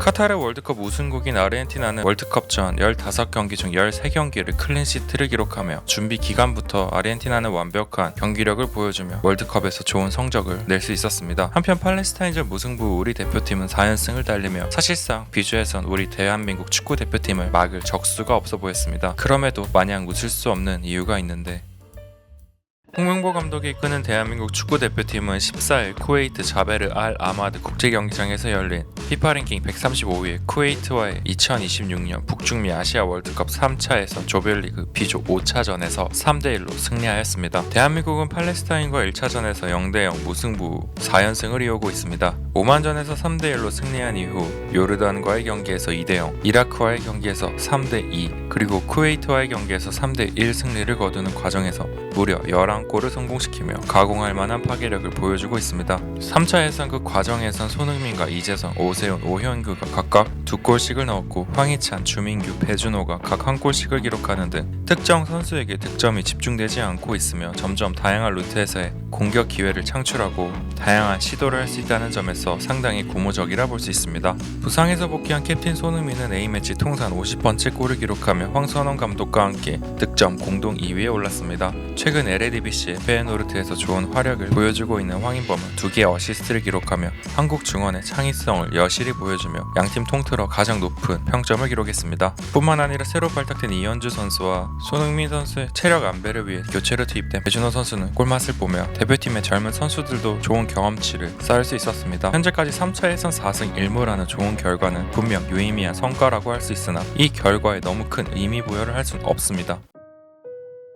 카타르 월드컵 우승국인 아르헨티나는 월드컵 전 15경기 중 13경기를 클린시트를 기록하며 준비 기간부터 아르헨티나는 완벽한 경기력을 보여주며 월드컵에서 좋은 성적을 낼 수 있었습니다. 한편 팔레스타인전 무승부 우리 대표팀은 4연승을 달리며 사실상 비주에선 우리 대한민국 축구 대표팀을 막을 적수가 없어 보였습니다. 그럼에도 마냥 웃을 수 없는 이유가 있는데, 홍명보 감독이 이끄는 대한민국 축구대표팀은 14일 쿠웨이트 자베르 알 아마드 국제경기장에서 열린 피파 랭킹 135위의 쿠웨이트와의 2026년 북중미 아시아 월드컵 3차 예선 조별리그 B조 5차전에서 3대1로 승리하였습니다. 대한민국은 팔레스타인과 1차전에서 0대0 무승부 4연승을 이어오고 있습니다. 오만전에서 3대1로 승리한 이후 요르단과의 경기에서 2대0, 이라크와의 경기에서 3대2, 그리고 쿠웨이트와의 경기에서 3대1 승리를 거두는 과정에서 무려 11골을 성공시키며 가공할 만한 파괴력을 보여주고 있습니다. 3차 예선 그 과정에선 손흥민과 이재성, 오세훈, 오현규가 각각 2골씩을 넣었고 황희찬, 주민규, 배준호가 각 1골씩을 기록하는 등 특정 선수에게 득점이 집중되지 않고 있으며 점점 다양한 루트에서의 공격 기회를 창출하고 다양한 시도를 할 수 있다는 점에서 상당히 고무적이라 볼 수 있습니다. 부상에서 복귀한 캡틴 손흥민은 A매치 통산 50번째 골을 기록하며 황선홍 감독과 함께 득점 공동 2위에 올랐습니다. 최근 LADBC의 페에노르트에서 좋은 활약을 보여주고 있는 황인범은 2개의 어시스트를 기록하며 한국 중원의 창의성을 여실히 보여주며 양팀 통틀어 가장 높은 평점을 기록했습니다. 뿐만 아니라 새로 발탁된 이현주 선수와 손흥민 선수의 체력 안배를 위해 교체로 투입된 배준호 선수는 골맛을 보며 대표팀의 젊은 선수들도 좋은 경험치를 쌓을 수 있었습니다. 현재까지 3차 예선 4승 1무라는 좋은 결과는 분명 유의미한 성과라고 할 수 있으나 이 결과에 너무 큰 의미 부여를 할 수는 없습니다.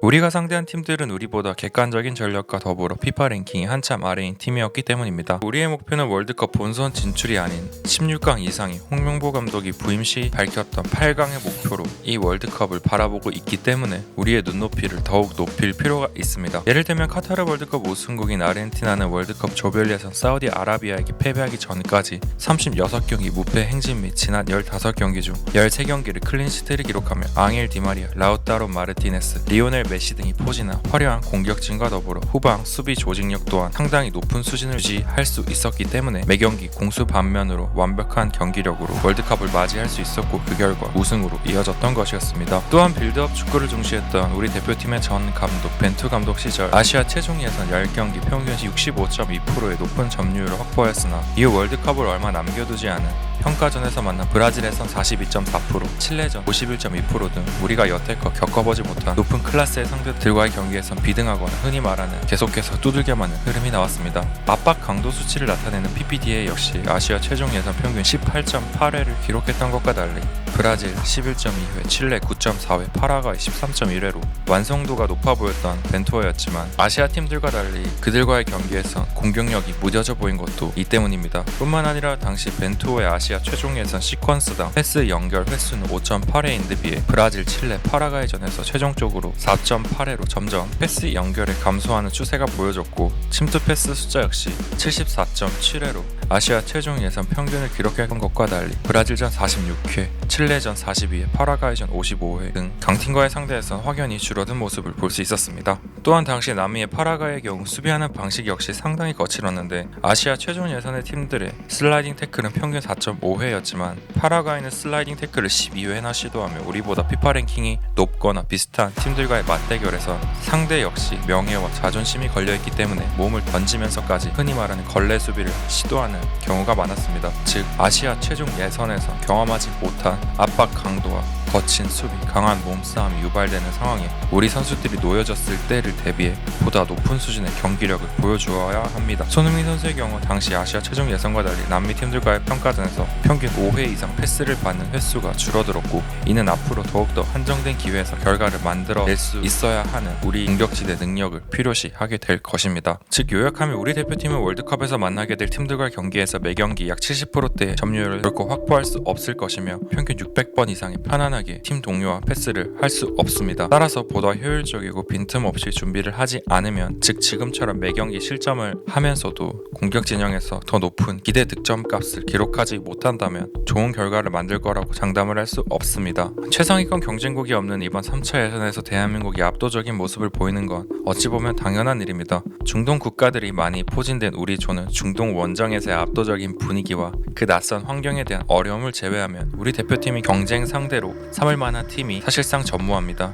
우리가 상대한 팀들은 우리보다 객관적인 전력과 더불어 피파 랭킹이 한참 아래인 팀이었기 때문입니다. 우리의 목표는 월드컵 본선 진출이 아닌 16강 이상이 홍명보 감독이 부임 시 밝혔던 8강의 목표로 이 월드컵을 바라보고 있기 때문에 우리의 눈높이를 더욱 높일 필요가 있습니다. 예를 들면 카타르 월드컵 우승국인 아르헨티나는 월드컵 조별 예선 사우디아라비아에게 패배하기 전까지 36경기 무패 행진 및 지난 15경기 중 13경기를 클린시트를 기록하며 앙헬 디마리아, 라우타로 마르티네스, 리오넬 메시 등이 포진한 화려한 공격진과 더불어 후방 수비 조직력 또한 상당히 높은 수준을 유지할 수 있었기 때문에 매경기 공수 반면으로 완벽한 경기력으로 월드컵을 맞이할 수 있었고 그 결과 우승으로 이어졌던 것이었습니다. 또한 빌드업 축구를 중시했던 우리 대표팀의 전 감독 벤투 감독 시절 아시아 최종 예선 10경기 평균 65.2%의 높은 점유율을 확보하였으나 이후 월드컵을 얼마 남겨두지 않은 평가전에서 만난 브라질에선 42.4%, 칠레전 51.2% 등 우리가 여태껏 겪어보지 못한 높은 클래스의 상대들과의 경기에선 비등하거나 흔히 말하는 계속해서 두들겨맞는 흐름이 나왔습니다. 압박 강도 수치를 나타내는 PPDA 역시 아시아 최종 예선 평균 18.8회를 기록했던 것과 달리 브라질 11.2회, 칠레 9.4회, 파라과이 13.1회로 완성도가 높아 보였던 벤투어였지만 아시아 팀들과 달리 그들과의 경기에선 공격력이 무뎌져 보인 것도 이 때문입니다. 뿐만 아니라 당시 벤투어의 아시아 최종 예선 시퀀스당 패스 연결 횟수는 5.8회인데 비해 브라질, 칠레, 파라과이전에서 최종적으로 4.8회로 점점 패스 연결에 감소하는 추세가 보여졌고 침투 패스 숫자 역시 74.7회로 아시아 최종 예선 평균을 기록했던 것과 달리 브라질전 46회, 칠레전 42회, 파라과이전 55회 등 강팀과의 상대에선 확연히 줄어든 모습을 볼 수 있었습니다. 또한 당시 남미의 파라과이의 경우 수비하는 방식 역시 상당히 거칠었는데 아시아 최종 예선의 팀들의 슬라이딩 태클은 평균 4.5회였지만 파라과이는 슬라이딩 태클을 12회나 시도하며 우리보다 피파 랭킹이 높거나 비슷한 팀들과의 맞대결에서 상대 역시 명예와 자존심이 걸려있기 때문에 몸을 던지면서까지 흔히 말하는 걸레 수비를 시도하는 경우가 많았습니다. 즉 아시아 최종 예선에서 경험하지 못한 압박 강도와 거친 수비, 강한 몸싸움이 유발되는 상황에 우리 선수들이 놓여졌을 때를 대비해 보다 높은 수준의 경기력을 보여주어야 합니다. 손흥민 선수의 경우 당시 아시아 최종 예선과 달리 남미 팀들과의 평가전에서 평균 5회 이상 패스를 받는 횟수가 줄어들었고 이는 앞으로 더욱더 한정된 기회에서 결과를 만들어낼 수 있어야 하는 우리 공격진의 능력을 필요시 하게 될 것입니다. 즉 요약하면 우리 대표팀은 월드컵에서 만나게 될 팀들과의 경기에서 매경기 약 70%대의 점유율을 결코 확보할 수 없을 것이며 평균 600번 이상의 편안하게 안전하게 팀 동료와 패스를 할 수 없습니다. 따라서 보다 효율적이고 빈틈없이 준비를 하지 않으면, 즉 지금처럼 매경기 실점을 하면서도 공격 진영에서 더 높은 기대 득점 값을 기록하지 못한다면 좋은 결과를 만들 거라고 장담을 할 수 없습니다. 최상위권 경쟁국이 없는 이번 3차 예선에서 대한민국이 압도적인 모습을 보이는 건 어찌 보면 당연한 일입니다. 중동 국가들이 많이 포진된 우리 조는 중동 원정에서의 압도적인 분위기와 그 낯선 환경에 대한 어려움을 제외하면 우리 대표팀이 경쟁 상대로 삼을 만한 팀이 사실상 전무합니다.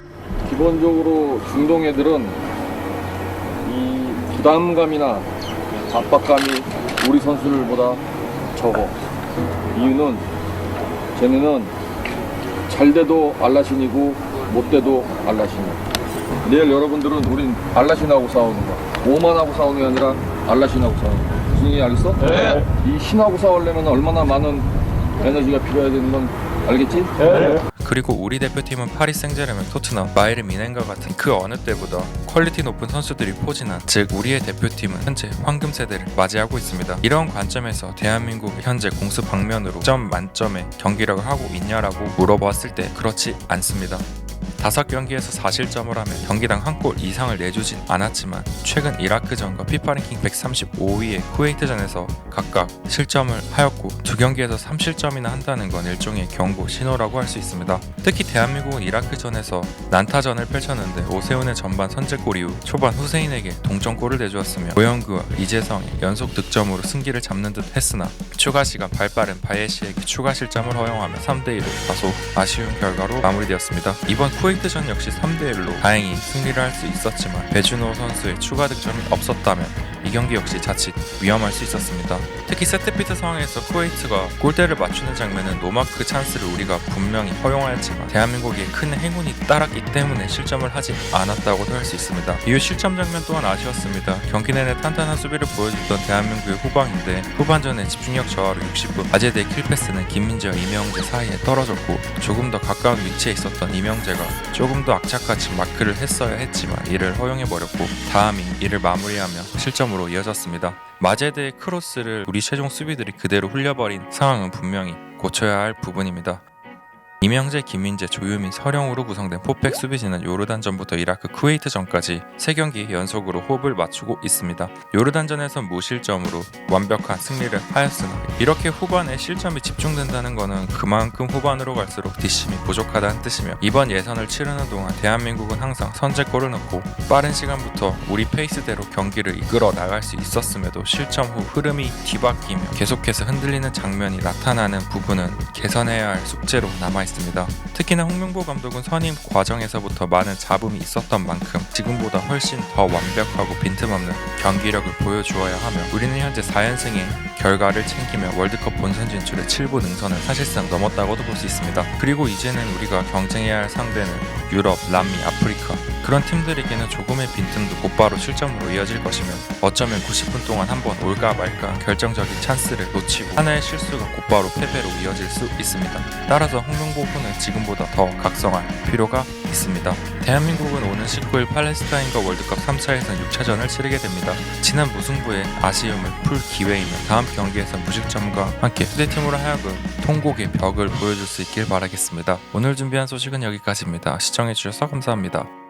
기본적으로 중동 애들은 이 부담감이나 압박감이 우리 선수들보다 적어. 이유는 쟤네는 잘 돼도 알라신이고 못 돼도 알라신이야. 내일 여러분들은 우린 알라신하고 싸우는 거야. 오만하고 싸우는 게 아니라 알라신하고 싸우는 거야. 무슨 얘기 알겠어? 네. 이 신하고 싸우려면 얼마나 많은 에너지가 필요해야 되는 건 알겠지? 네. 그리고 우리 대표팀은 파리 생제르맹, 토트넘, 바이에른 뮌헨과 같은 그 어느 때보다 퀄리티 높은 선수들이 포진한, 즉 우리의 대표팀은 현재 황금 세대를 맞이하고 있습니다. 이런 관점에서 대한민국이 현재 공수 방면으로 점 만점의 경기력을 하고 있냐라고 물어봤을 때 그렇지 않습니다. 5경기에서 4실점을 하며 경기당 한 골 이상을 내주진 않았지만, 최근 이라크전과 피파 랭킹 135위의 쿠웨이트전에서 각각 실점을 하였고 2경기에서 3실점이나 한다는 건 일종의 경고 신호라고 할 수 있습니다. 특히 대한민국은 이라크전에서 난타전을 펼쳤는데 오세훈의 전반 선제골 이후 초반 후세인에게 동점골을 내주었으며 오영규와 이재성이 연속 득점으로 승기를 잡는 듯 했으나 추가 시간 발빠른 바예시에게 추가 실점을 허용하며 3대1로 다소 아쉬운 결과로 마무리되었습니다. 이번 쿠웨이트전 역시 3대1로 다행히 승리를 할 수 있었지만 배준호 선수의 추가 득점이 없었다면 이 경기 역시 자칫 위험할 수 있었습니다. 특히 세트피트 상황에서 쿠웨이트가 골대를 맞추는 장면은 노마크 찬스를 우리가 분명히 허용하였지만 대한민국이 큰 행운이 따랐기 때문에 실점을 하지 않았다고도 할 수 있습니다. 이후 실점 장면 또한 아쉬웠습니다. 경기 내내 탄탄한 수비를 보여줬던 대한민국의 후방인데 후반전에 집중력 저하로 60분 아제드의 킬패스는 김민재와 이명재 사이에 떨어졌고, 조금 더 가까운 위치에 있었던 이명재가 조금 더 악착같이 마크를 했어야 했지만 이를 허용해버렸고 다음이 이를 마무리하며 실점으로 이어졌습니다. 마제드의 크로스를 우리 최종 수비들이 그대로 흘려버린 상황은 분명히 고쳐야 할 부분입니다. 이명재, 김민재, 조유민, 서령으로 구성된 포백 수비진은 요르단전부터 이라크 쿠웨이트전까지 3경기 연속으로 호흡을 맞추고 있습니다. 요르단전에선 무실점으로 완벽한 승리를 하였으나 이렇게 후반에 실점이 집중된다는 것은 그만큼 후반으로 갈수록 뒷심이 부족하다는 뜻이며, 이번 예선을 치르는 동안 대한민국은 항상 선제골을 넣고 빠른 시간부터 우리 페이스대로 경기를 이끌어 나갈 수 있었음에도 실점 후 흐름이 뒤바뀌며 계속해서 흔들리는 장면이 나타나는 부분은 개선해야 할 숙제로 남아있습니다. 특히나 홍명보 감독은 선임 과정에서부터 많은 잡음이 있었던 만큼 지금보다 훨씬 더 완벽하고 빈틈없는 경기력을 보여주어야 하며, 우리는 현재 4연승의 결과를 챙기며 월드컵 본선 진출의 7부 능선을 사실상 넘었다고도 볼 수 있습니다. 그리고 이제는 우리가 경쟁해야 할 상대는 유럽, 남미, 아프리카, 그런 팀들에게는 조금의 빈틈도 곧바로 실점으로 이어질 것이며, 어쩌면 90분 동안 한번 올까 말까 결정적인 찬스를 놓치고 하나의 실수가 곧바로 패배로 이어질 수 있습니다. 따라서 홍명보 후는 지금보다 더 각성할 필요가 있습니다. 대한민국은 오는 19일 팔레스타인과 월드컵 3차 예선 6차전을 치르게 됩니다. 지난 무승부의 아쉬움을 풀 기회이며 다음 경기에서 무실점과 함께 후대팀으로 하여금 통곡의 벽을 보여줄 수 있길 바라겠습니다. 오늘 준비한 소식은 여기까지입니다. 시청해주셔서 감사합니다.